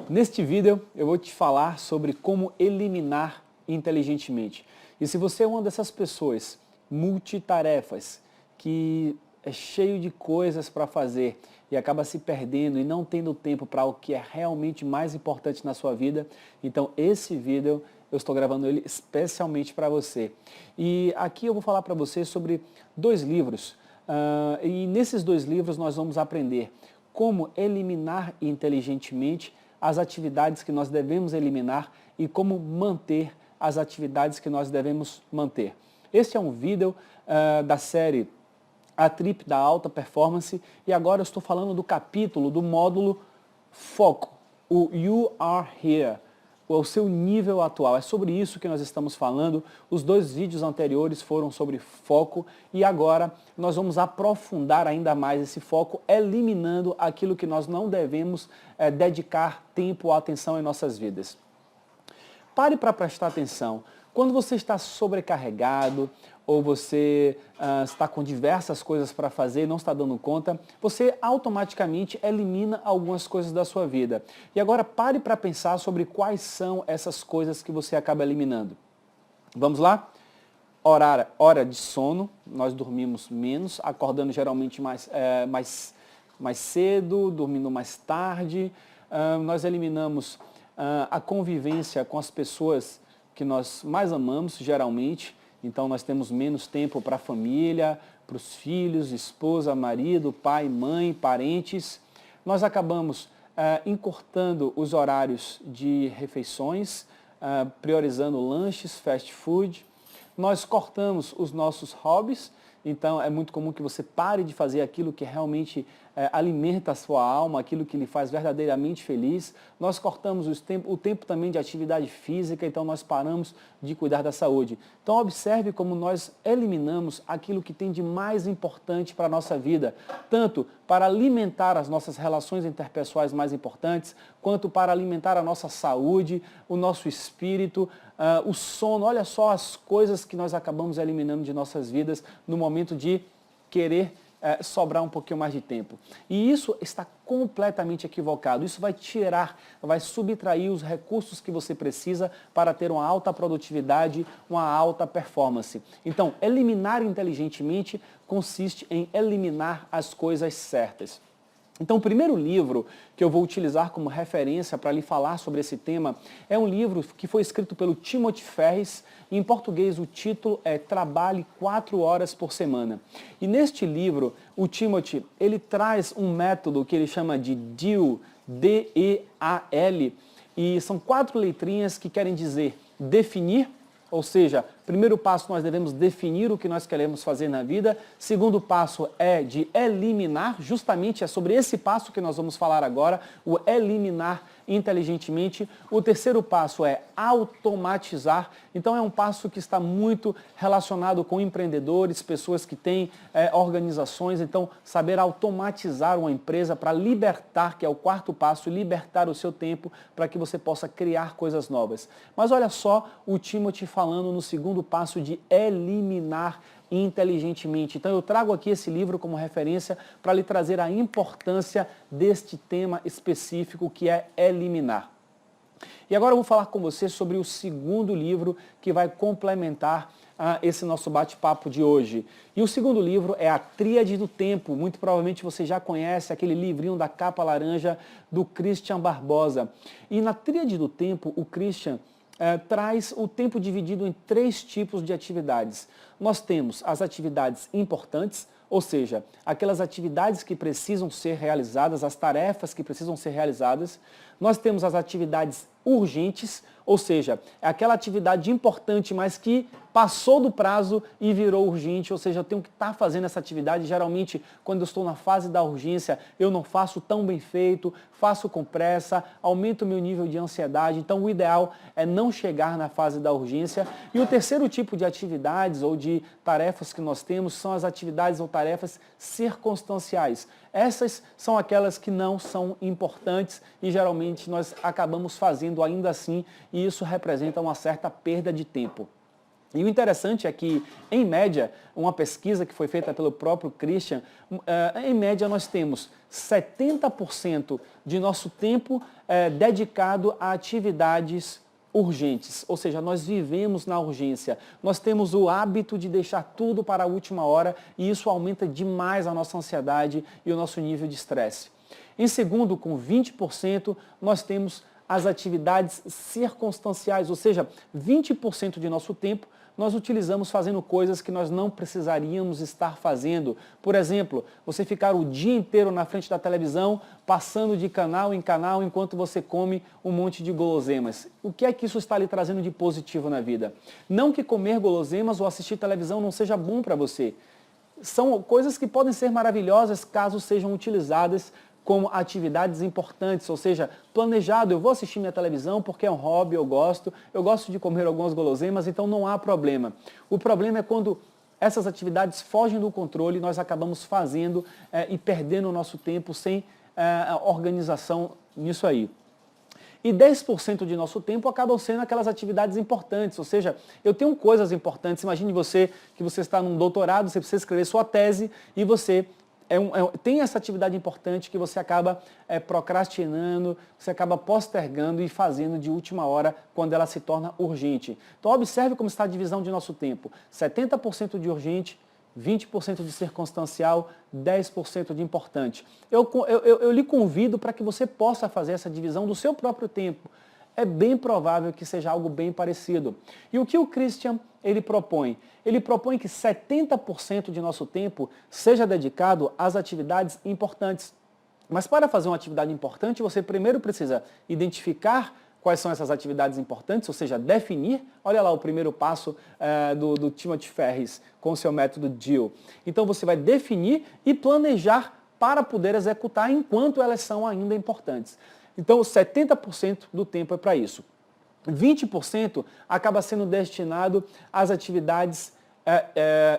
Neste vídeo eu vou te falar sobre como eliminar inteligentemente. E se você é uma dessas pessoas multitarefas, que é cheio de coisas para fazer e acaba se perdendo e não tendo tempo para o que é realmente mais importante na sua vida, então esse vídeo eu estou gravando ele especialmente para você. E aqui eu vou falar para você sobre dois livros. E nesses dois livros nós vamos aprender como eliminar inteligentemente as atividades que nós devemos eliminar e como manter as atividades que nós devemos manter. Este é um vídeo da série A Trip da Alta Performance e agora eu estou falando do capítulo, do módulo Foco, o You Are Here, o seu nível atual. É sobre isso que nós estamos falando. Os dois vídeos anteriores foram sobre foco e agora nós vamos aprofundar ainda mais esse foco, eliminando aquilo que nós não devemos dedicar tempo ou atenção em nossas vidas. Pare para prestar atenção. Quando você está sobrecarregado ou você está com diversas coisas para fazer e não está dando conta, você automaticamente elimina algumas coisas da sua vida. E agora pare para pensar sobre quais são essas coisas que você acaba eliminando. Vamos lá? Hora de sono, nós dormimos menos, acordando geralmente mais cedo, dormindo mais tarde. Nós eliminamos a convivência com as pessoas que nós mais amamos, geralmente. Então nós temos menos tempo para a família, para os filhos, esposa, marido, pai, mãe, parentes. Nós acabamos encurtando os horários de refeições, priorizando lanches, fast food. Nós cortamos os nossos hobbies, então é muito comum que você pare de fazer aquilo que realmente alimenta a sua alma, aquilo que lhe faz verdadeiramente feliz. Nós cortamos o tempo também de atividade física, então nós paramos de cuidar da saúde. Então observe como nós eliminamos aquilo que tem de mais importante para a nossa vida, tanto para alimentar as nossas relações interpessoais mais importantes, quanto para alimentar a nossa saúde, o nosso espírito, o sono. Olha só as coisas que nós acabamos eliminando de nossas vidas no momento de querer sobrar um pouquinho mais de tempo. E isso está completamente equivocado. Isso vai subtrair os recursos que você precisa para ter uma alta produtividade, uma alta performance. Então, eliminar inteligentemente consiste em eliminar as coisas certas. Então, o primeiro livro que eu vou utilizar como referência para lhe falar sobre esse tema é um livro que foi escrito pelo Timothy Ferriss. Em português, o título é Trabalhe 4 horas por semana. E neste livro, o Timothy, ele traz um método que ele chama de DEAL, D-E-A-L, e são 4 letrinhas que querem dizer definir. Ou seja, primeiro passo, nós devemos definir o que nós queremos fazer na vida. Segundo passo é de eliminar, justamente é sobre esse passo que nós vamos falar agora, o eliminar inteligentemente. O terceiro passo é automatizar. Então é um passo que está muito relacionado com empreendedores, pessoas que têm organizações. Então saber automatizar uma empresa para libertar, que é o quarto passo, libertar o seu tempo para que você possa criar coisas novas. Mas olha só o Timothy falando no segundo passo de eliminar inteligentemente. Então eu trago aqui esse livro como referência para lhe trazer a importância deste tema específico que é eliminar. E agora eu vou falar com você sobre o segundo livro que vai complementar esse nosso bate-papo de hoje. E o segundo livro é A Tríade do Tempo. Muito provavelmente você já conhece aquele livrinho da capa laranja do Christian Barbosa. E na Tríade do Tempo, o Christian traz o tempo dividido em 3 tipos de atividades. Nós temos as atividades importantes, ou seja, aquelas atividades que precisam ser realizadas, as tarefas que precisam ser realizadas. Nós temos as atividades urgentes, ou seja, é aquela atividade importante, mas que passou do prazo e virou urgente, ou seja, eu tenho que estar fazendo essa atividade. Geralmente, quando eu estou na fase da urgência, eu não faço tão bem feito, faço com pressa, aumento o meu nível de ansiedade. Então, o ideal é não chegar na fase da urgência. E o terceiro tipo de atividades ou de tarefas que nós temos são as atividades ou tarefas circunstanciais. Essas são aquelas que não são importantes e geralmente nós acabamos fazendo ainda assim, e isso representa uma certa perda de tempo. E o interessante é que, em média, uma pesquisa que foi feita pelo próprio Christian, em média nós temos 70% de nosso tempo dedicado a atividades urgentes, ou seja, nós vivemos na urgência, nós temos o hábito de deixar tudo para a última hora e isso aumenta demais a nossa ansiedade e o nosso nível de estresse. Em segundo, com 20%, nós temos as atividades circunstanciais, ou seja, 20% de nosso tempo nós utilizamos fazendo coisas que nós não precisaríamos estar fazendo. Por exemplo, você ficar o dia inteiro na frente da televisão, passando de canal em canal enquanto você come um monte de guloseimas. O que é que isso está lhe trazendo de positivo na vida? Não que comer guloseimas ou assistir televisão não seja bom para você. São coisas que podem ser maravilhosas caso sejam utilizadas como atividades importantes, ou seja, planejado, eu vou assistir minha televisão porque é um hobby, eu gosto de comer algumas guloseimas, então não há problema. O problema é quando essas atividades fogem do controle e nós acabamos fazendo e perdendo o nosso tempo sem organização nisso aí. E 10% de nosso tempo acabam sendo aquelas atividades importantes, ou seja, eu tenho coisas importantes, imagine você que você está num doutorado, você precisa escrever sua tese e você tem essa atividade importante que você acaba procrastinando, você acaba postergando e fazendo de última hora quando ela se torna urgente. Então observe como está a divisão de nosso tempo. 70% de urgente, 20% de circunstancial, 10% de importante. Eu lhe convido para que você possa fazer essa divisão do seu próprio tempo. É bem provável que seja algo bem parecido. E o que o Christian ele propõe? Ele propõe que 70% de nosso tempo seja dedicado às atividades importantes. Mas para fazer uma atividade importante, você primeiro precisa identificar quais são essas atividades importantes, ou seja, definir. Olha lá o primeiro passo do Timothy Ferriss com o seu método DEAL. Então você vai definir e planejar para poder executar enquanto elas são ainda importantes. Então 70% do tempo é para isso. 20% acaba sendo destinado às atividades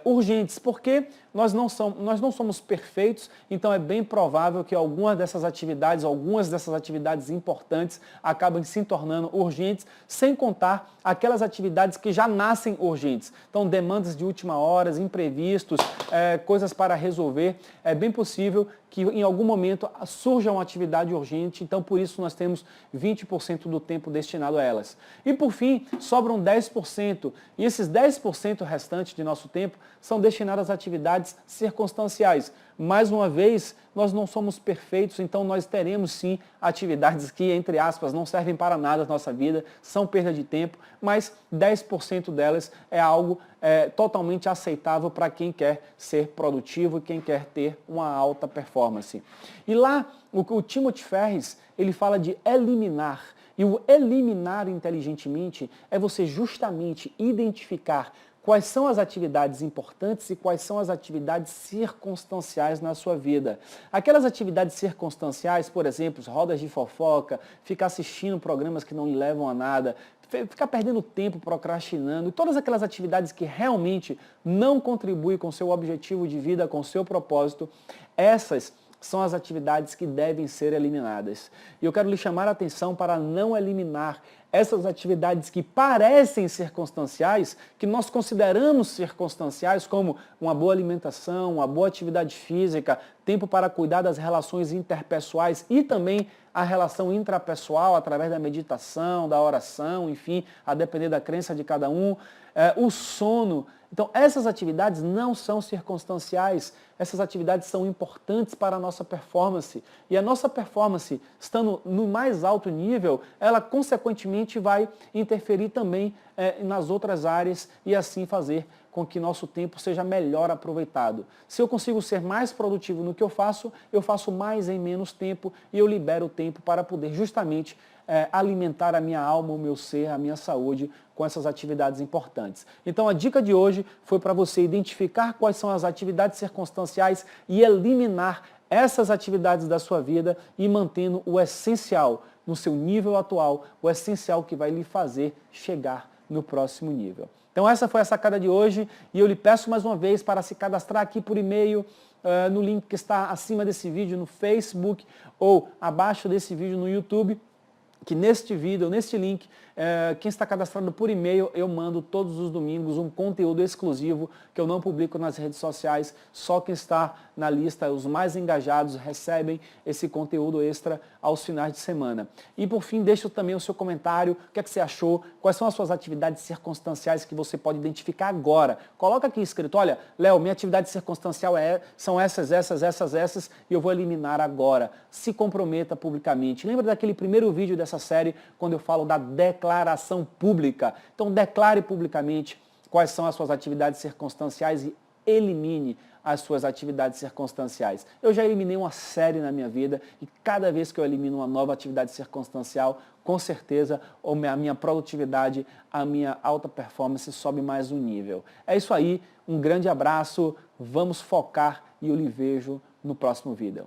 urgentes, porque nós não somos perfeitos, então é bem provável que algumas dessas atividades importantes acabem se tornando urgentes, sem contar aquelas atividades que já nascem urgentes. Então, demandas de última hora, imprevistos, coisas para resolver. É bem possível que em algum momento surja uma atividade urgente, então por isso nós temos 20% do tempo destinado a elas. E por fim, sobram 10%, e esses 10% restantes de nosso tempo são destinados a atividades circunstanciais. Mais uma vez, nós não somos perfeitos, então nós teremos sim atividades que, entre aspas, não servem para nada na nossa vida, são perda de tempo, mas 10% delas é algo totalmente aceitável para quem quer ser produtivo e quem quer ter uma alta performance. E lá, o Timothy Ferriss, ele fala de eliminar. E o eliminar inteligentemente é você justamente identificar quais são as atividades importantes e quais são as atividades circunstanciais na sua vida. Aquelas atividades circunstanciais, por exemplo, rodas de fofoca, ficar assistindo programas que não lhe levam a nada, ficar perdendo tempo procrastinando, todas aquelas atividades que realmente não contribuem com o seu objetivo de vida, com o seu propósito, essas são as atividades que devem ser eliminadas. E eu quero lhe chamar a atenção para não eliminar essas atividades que parecem circunstanciais, que nós consideramos circunstanciais, como uma boa alimentação, uma boa atividade física, tempo para cuidar das relações interpessoais e também a relação intrapessoal através da meditação, da oração, enfim, a depender da crença de cada um, o sono. Então, essas atividades não são circunstanciais, essas atividades são importantes para a nossa performance. E a nossa performance, estando no mais alto nível, ela consequentemente vai interferir também nas outras áreas e assim fazer com que nosso tempo seja melhor aproveitado. Se eu consigo ser mais produtivo no que eu faço mais em menos tempo e eu libero o tempo para poder justamente alimentar a minha alma, o meu ser, a minha saúde com essas atividades importantes. Então a dica de hoje foi para você identificar quais são as atividades circunstanciais e eliminar essas atividades da sua vida e mantendo o essencial no seu nível atual, o essencial que vai lhe fazer chegar no próximo nível. Então essa foi a sacada de hoje e eu lhe peço mais uma vez para se cadastrar aqui por e-mail, no link que está acima desse vídeo no Facebook ou abaixo desse vídeo no YouTube, que neste vídeo, neste link, quem está cadastrado por e-mail, eu mando todos os domingos um conteúdo exclusivo que eu não publico nas redes sociais, só quem está na lista, os mais engajados recebem esse conteúdo extra aos finais de semana. E por fim, deixa também o seu comentário, o que é que você achou, quais são as suas atividades circunstanciais que você pode identificar agora. Coloca aqui escrito, olha, Léo, minha atividade circunstancial são essas, e eu vou eliminar agora. Se comprometa publicamente. Lembra daquele primeiro vídeo dessa série, quando eu falo da declaração pública? Então, declare publicamente quais são as suas atividades circunstanciais e elimine as suas atividades circunstanciais. Eu já eliminei uma série na minha vida e cada vez que eu elimino uma nova atividade circunstancial, com certeza a minha produtividade, a minha alta performance sobe mais um nível. É isso aí, um grande abraço, vamos focar e eu lhe vejo no próximo vídeo.